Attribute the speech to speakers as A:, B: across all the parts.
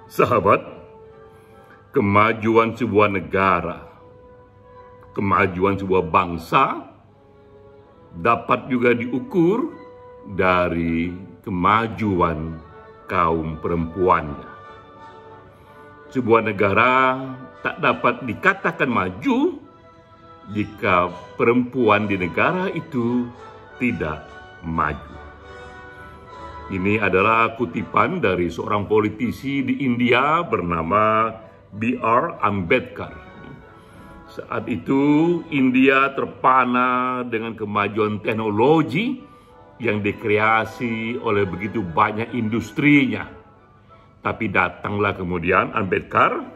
A: Sahabat, kemajuan sebuah negara, kemajuan sebuah bangsa dapat juga diukur dari kemajuan kaum perempuannya. Sebuah negara tak dapat dikatakan maju jika perempuan di negara itu tidak maju. Ini adalah kutipan dari seorang politisi di India bernama B.R. Ambedkar. Saat itu India terpana dengan kemajuan teknologi yang dikreasi oleh begitu banyak industrinya. Tapi datanglah kemudian Ambedkar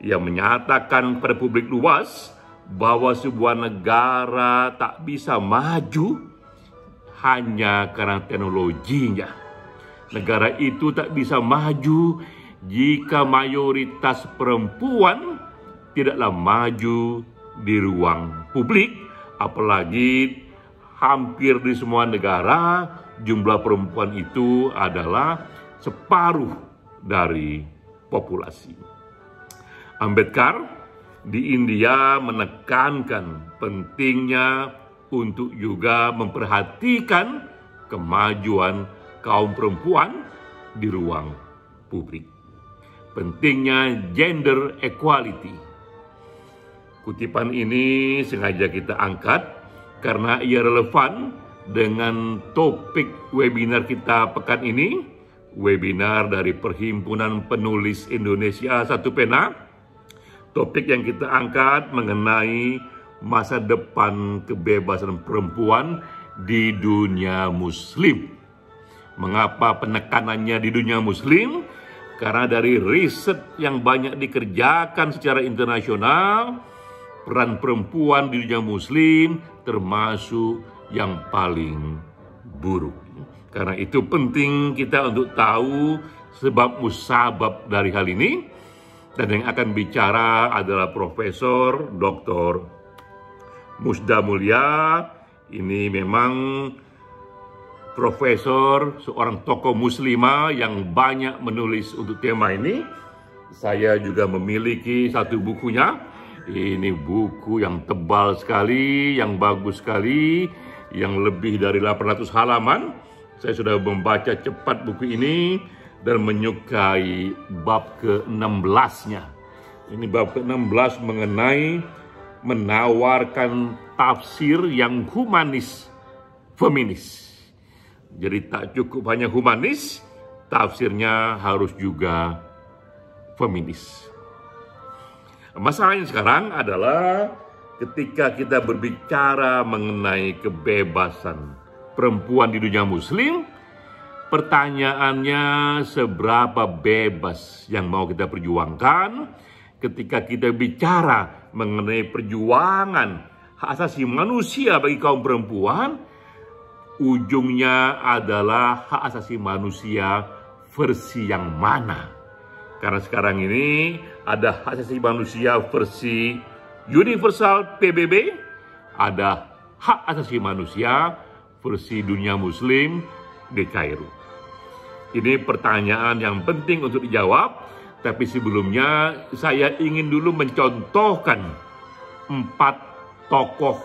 A: yang menyatakan kepada publik luas bahwa sebuah negara tak bisa maju hanya karena teknologinya. Negara itu tak bisa maju jika mayoritas perempuan tidaklah maju di ruang publik, apalagi hampir di semua negara jumlah perempuan itu adalah separuh dari populasi. Ambedkar di India menekankan pentingnya untuk juga memperhatikan kemajuan kaum perempuan di ruang publik. Pentingnya gender equality. Kutipan ini sengaja kita angkat karena ia relevan dengan topik webinar kita pekan ini, webinar dari Perhimpunan Penulis Indonesia Satu Pena. Topik yang kita angkat mengenai masa depan kebebasan perempuan di dunia muslim. Mengapa penekanannya di dunia muslim? Karena dari riset yang banyak dikerjakan secara internasional, peran perempuan di dunia muslim termasuk yang paling buruk. Karena itu penting kita untuk tahu sebab musabab dari hal ini. Dan yang akan bicara adalah Profesor Dr. Musda Mulia. Ini memang profesor, seorang tokoh muslimah yang banyak menulis untuk tema ini. Saya juga memiliki satu bukunya. Ini buku yang tebal sekali, yang bagus sekali, yang lebih dari 800 halaman. Saya sudah membaca cepat buku ini dan menyukai bab ke-16-nya. Ini bab ke-16 mengenai menawarkan tafsir yang humanis, feminis. Jadi tak cukup hanya humanis, tafsirnya harus juga feminis. Masalahnya sekarang adalah ketika kita berbicara mengenai kebebasan perempuan di dunia muslim, pertanyaannya seberapa bebas yang mau kita perjuangkan. Ketika kita bicara mengenai perjuangan hak asasi manusia bagi kaum perempuan, ujungnya adalah hak asasi manusia versi yang mana? Karena sekarang ini ada hak asasi manusia versi universal PBB, ada hak asasi manusia versi dunia muslim di Kairo. Ini pertanyaan yang penting untuk dijawab, tapi sebelumnya saya ingin dulu mencontohkan 4 tokoh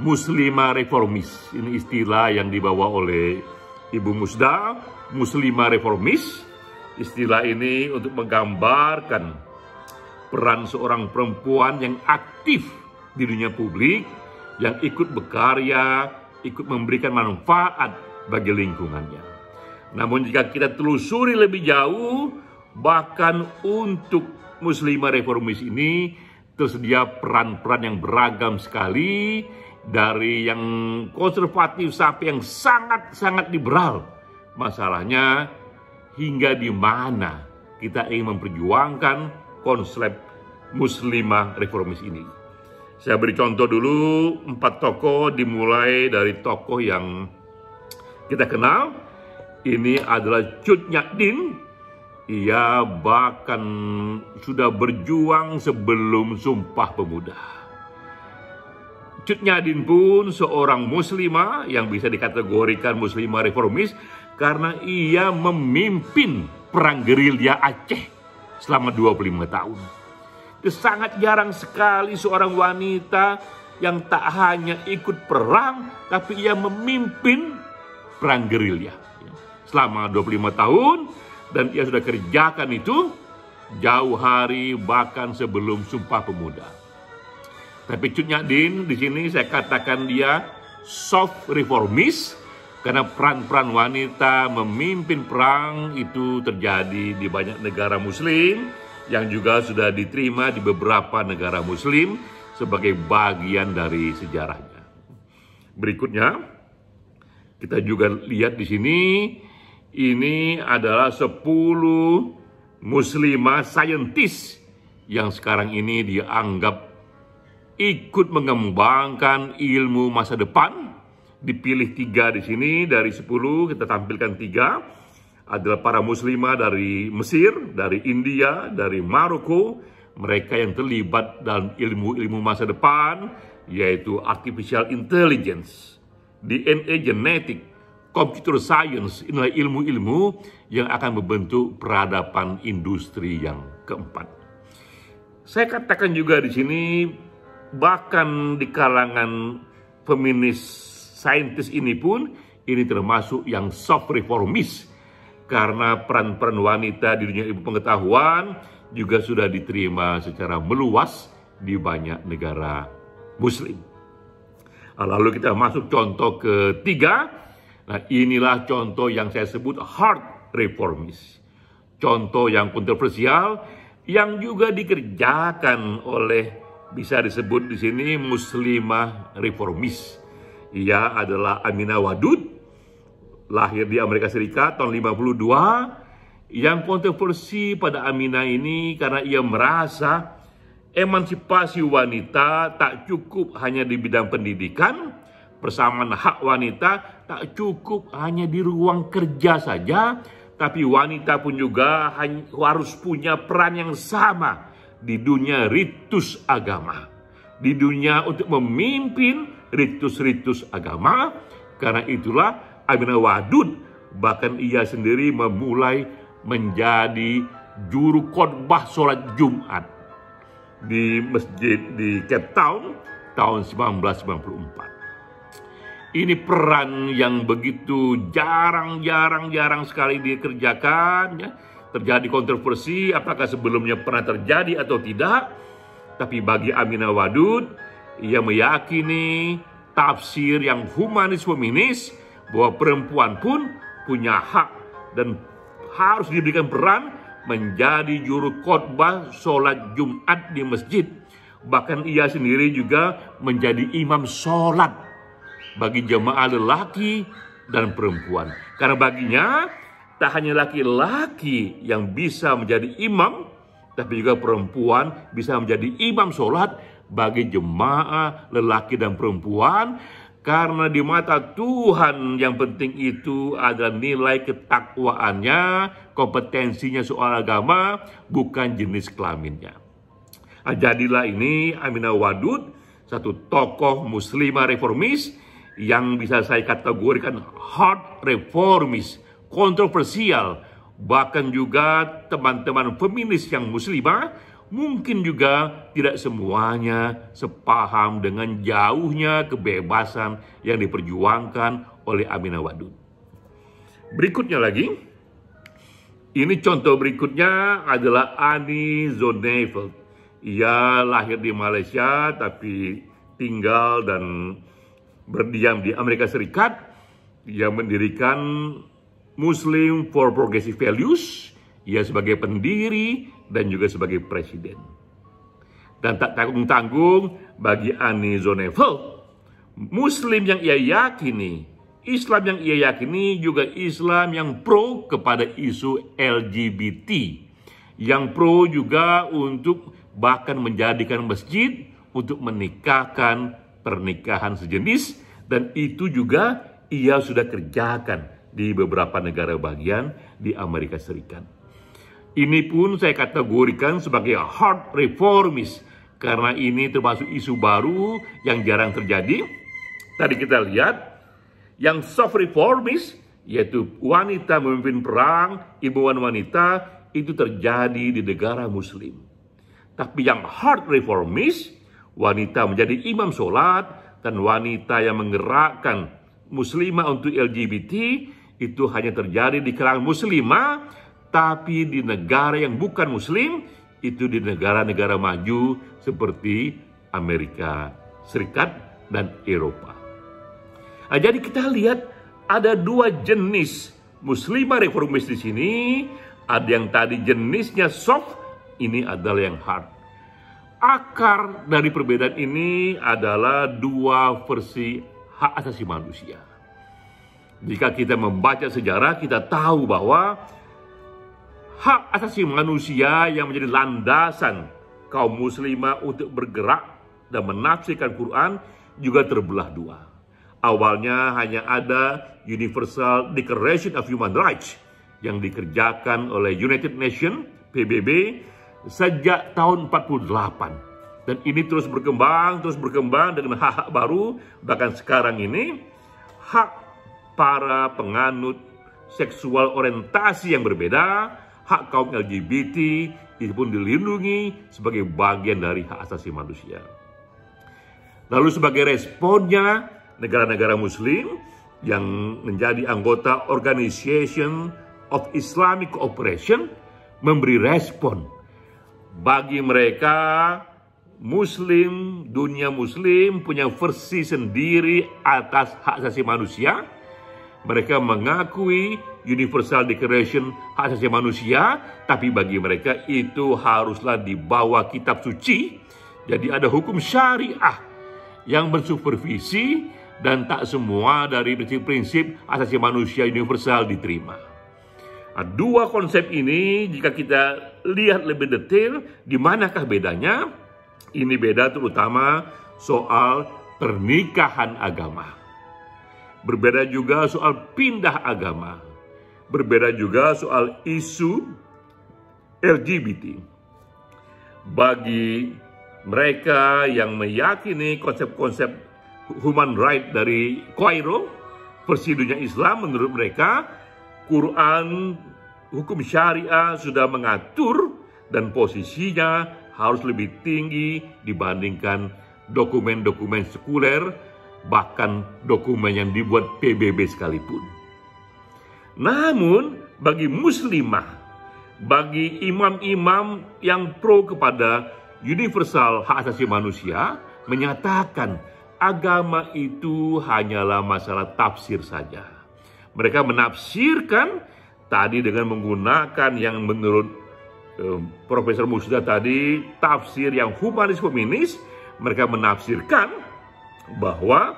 A: muslimah reformis. Ini istilah yang dibawa oleh Ibu Musda, muslimah reformis. Istilah ini untuk menggambarkan peran seorang perempuan yang aktif di dunia publik, yang ikut berkarya, ikut memberikan manfaat bagi lingkungannya. Namun jika kita telusuri lebih jauh, bahkan untuk muslimah reformis ini tersedia peran-peran yang beragam sekali, dari yang konservatif sampai yang sangat-sangat liberal. Masalahnya hingga di mana kita ingin memperjuangkan konsep muslimah reformis ini. Saya beri contoh dulu 4 tokoh, dimulai dari tokoh yang kita kenal. Ini adalah Cut Nyak Dien. Ia bahkan sudah berjuang sebelum Sumpah Pemuda. Cut Nyak Dien pun seorang muslimah yang bisa dikategorikan muslimah reformis karena ia memimpin perang gerilya Aceh selama 25 tahun. Itu sangat jarang sekali seorang wanita yang tak hanya ikut perang, tapi ia memimpin perang gerilya. Selama 25 tahun, dan ia sudah kerjakan itu jauh hari bahkan sebelum Sumpah Pemuda. Tapi Cut Nyak Dien di sini saya katakan dia soft reformis, karena peran-peran wanita memimpin perang itu terjadi di banyak negara muslim, yang juga sudah diterima di beberapa negara muslim sebagai bagian dari sejarahnya. Berikutnya, kita juga lihat di sini, ini adalah 10 muslimah saintis yang sekarang ini dianggap ikut mengembangkan ilmu masa depan. Dipilih 3 di sini dari 10, kita tampilkan 3. Adalah para muslimah dari Mesir, dari India, dari Maroko, mereka yang terlibat dalam ilmu-ilmu masa depan, yaitu artificial intelligence, DNA genetik, computer science. Inilah ilmu-ilmu yang akan membentuk peradaban industri yang keempat. Saya katakan juga di sini, bahkan di kalangan feminis saintis ini pun, ini termasuk yang soft reformis, karena peran-peran wanita di dunia ilmu pengetahuan juga sudah diterima secara meluas di banyak negara muslim. Lalu kita masuk contoh ketiga. Nah, inilah contoh yang saya sebut hard reformis. Contoh yang kontroversial yang juga dikerjakan oleh, bisa disebut di sini, muslimah reformis. Ia adalah Aminah Wadud, lahir di Amerika Serikat tahun 52, yang kontroversi pada Aminah ini karena ia merasa emansipasi wanita tak cukup hanya di bidang pendidikan, persamaan hak wanita tak cukup hanya di ruang kerja saja, tapi wanita pun juga harus punya peran yang sama di dunia ritus agama, di dunia untuk memimpin ritus-ritus agama. Karena itulah Aminah Wadud, bahkan ia sendiri memulai menjadi juru khotbah sholat Jumat di masjid di Cape Town tahun 1994. Ini peran yang begitu jarang sekali dikerjakan, ya. Terjadi kontroversi apakah sebelumnya pernah terjadi atau tidak. Tapi bagi Aminah Wadud, ia meyakini tafsir yang humanis feminis bahwa perempuan pun punya hak dan harus diberikan peran menjadi juru khotbah sholat Jumat di masjid. Bahkan ia sendiri juga menjadi imam sholat bagi jemaah lelaki dan perempuan. Karena baginya tak hanya laki-laki yang bisa menjadi imam, tapi juga perempuan bisa menjadi imam sholat bagi jemaah lelaki dan perempuan. Karena di mata Tuhan yang penting itu adalah nilai ketakwaannya, kompetensinya soal agama, bukan jenis kelaminnya. Nah, jadilah ini Aminah Wadud, satu tokoh muslimah reformis yang bisa saya kategorikan hard reformis, kontroversial. Bahkan juga teman-teman feminis yang muslimah mungkin juga tidak semuanya sepaham dengan jauhnya kebebasan yang diperjuangkan oleh Aminah Wadud. Berikutnya lagi, ini contoh berikutnya adalah Annie Zonneveld. Ia lahir di Malaysia tapi tinggal dan berdiam di Amerika Serikat. Ia mendirikan Muslim for Progressive Values. Ia sebagai pendiri dan juga sebagai presiden. Dan tak tanggung-tanggung bagi Annie Zonneveld, Muslim yang ia yakini, Islam yang ia yakini juga Islam yang pro kepada isu LGBT, yang pro juga untuk bahkan menjadikan masjid untuk menikahkan pernikahan sejenis, dan itu juga ia sudah kerjakan di beberapa negara bagian di Amerika Serikat. Ini pun saya kategorikan sebagai hard reformis, karena ini termasuk isu baru yang jarang terjadi. Tadi kita lihat, yang soft reformis yaitu wanita memimpin perang, imbauan wanita, itu terjadi di negara Muslim. Tapi yang hard reformis, wanita menjadi imam sholat, dan wanita yang menggerakkan muslimah untuk LGBT, itu hanya terjadi di kalangan muslimah, tapi di negara yang bukan muslim, itu di negara-negara maju seperti Amerika Serikat dan Eropa. Nah, jadi kita lihat ada dua jenis muslimah reformis di sini. Ada yang tadi jenisnya soft, ini adalah yang hard. Akar dari perbedaan ini adalah dua versi hak asasi manusia. Jika kita membaca sejarah, kita tahu bahwa hak asasi manusia yang menjadi landasan kaum muslimah untuk bergerak dan menafsirkan Quran juga terbelah dua. Awalnya hanya ada Universal Declaration of Human Rights yang dikerjakan oleh United Nations, PBB, sejak tahun 48. Dan ini terus berkembang dengan hak-hak baru. Bahkan sekarang ini, hak para penganut seksual orientasi yang berbeda, hak kaum LGBT, itu pun dilindungi sebagai bagian dari hak asasi manusia. Lalu sebagai responnya, negara-negara Muslim yang menjadi anggota Organization of Islamic Cooperation memberi respon. Bagi mereka, Muslim, dunia Muslim punya versi sendiri atas hak asasi manusia. Mereka mengakui Universal Declaration hak asasi manusia, tapi bagi mereka itu haruslah di bawah kitab suci. Jadi ada hukum syariah yang mensupervisi, dan tak semua dari prinsip-prinsip asasi manusia universal diterima. Nah, dua konsep ini jika kita lihat lebih detail, di manakah bedanya? Ini beda terutama soal pernikahan agama. Berbeda juga soal pindah agama. Berbeda juga soal isu LGBT. Bagi mereka yang meyakini konsep-konsep human right dari Kairo, versi dunia Islam, menurut mereka Quran, hukum syariah sudah mengatur dan posisinya harus lebih tinggi dibandingkan dokumen-dokumen sekuler, bahkan dokumen yang dibuat PBB sekalipun. Namun bagi muslimah, bagi imam-imam yang pro kepada universal hak asasi manusia, menyatakan agama itu hanyalah masalah tafsir saja. Mereka menafsirkan tadi dengan menggunakan yang menurut Profesor Musda tadi, tafsir yang humanis feminis. Mereka menafsirkan bahwa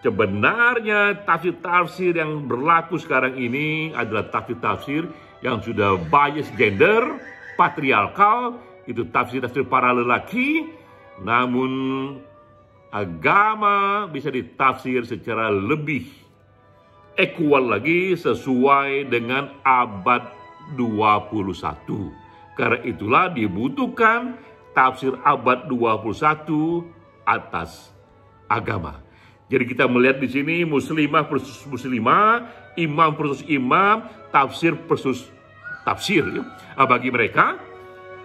A: sebenarnya tafsir-tafsir yang berlaku sekarang ini adalah tafsir-tafsir yang sudah bias gender, patriarkal, itu tafsir-tafsir para lelaki. Namun agama bisa ditafsir secara lebih equal lagi sesuai dengan abad 21. Karena itulah dibutuhkan tafsir abad 21 atas agama. Jadi kita melihat di sini muslimah versus muslimah, imam versus imam, tafsir versus tafsir. Bagi mereka,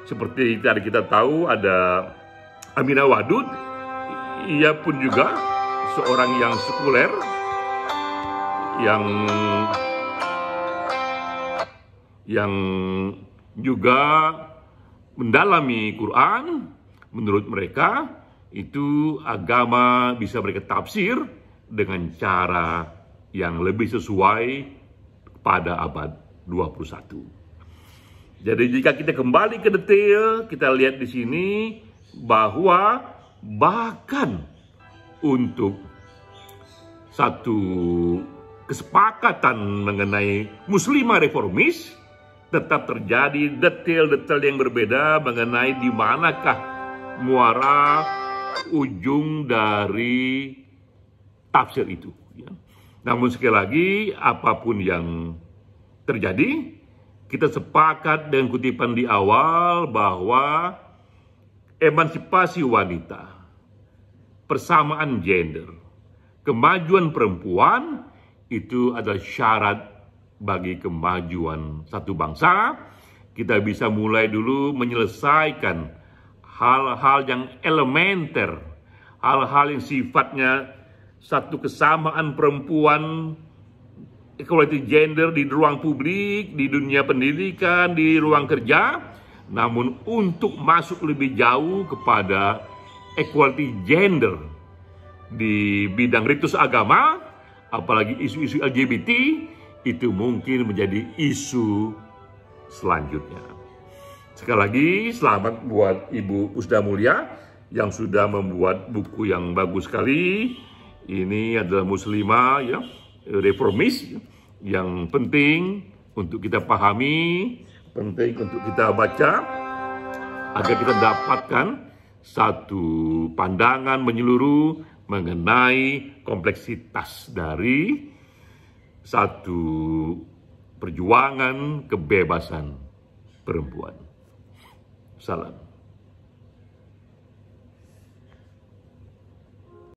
A: seperti tadi kita tahu ada Aminah Wadud, ia pun juga seorang yang sekuler, yang juga mendalami Quran. Menurut mereka itu agama bisa mereka tafsir dengan cara yang lebih sesuai pada abad 21. Jadi jika kita kembali ke detail, kita lihat di sini bahwa bahkan untuk satu kesepakatan mengenai muslimah reformis, tetap terjadi detail-detail yang berbeda mengenai di manakah muara ujung dari tafsir itu. Namun sekali lagi, apapun yang terjadi, kita sepakat dengan kutipan di awal bahwa emansipasi wanita, persamaan gender, kemajuan perempuan itu adalah syarat bagi kemajuan satu bangsa. Kita bisa mulai dulu menyelesaikan hal-hal yang elementer, hal-hal yang sifatnya satu kesamaan perempuan, equality gender di ruang publik, di dunia pendidikan, di ruang kerja. Namun untuk masuk lebih jauh kepada equality gender di bidang ritus agama, apalagi isu-isu LGBT, itu mungkin menjadi isu selanjutnya. Sekali lagi, selamat buat Ibu Pusda Mulia yang sudah membuat buku yang bagus sekali. Ini adalah muslimah ya, reformis yang penting untuk kita pahami, penting untuk kita baca, agar kita dapatkan satu pandangan menyeluruh mengenai kompleksitas dari satu perjuangan kebebasan perempuan. Salam.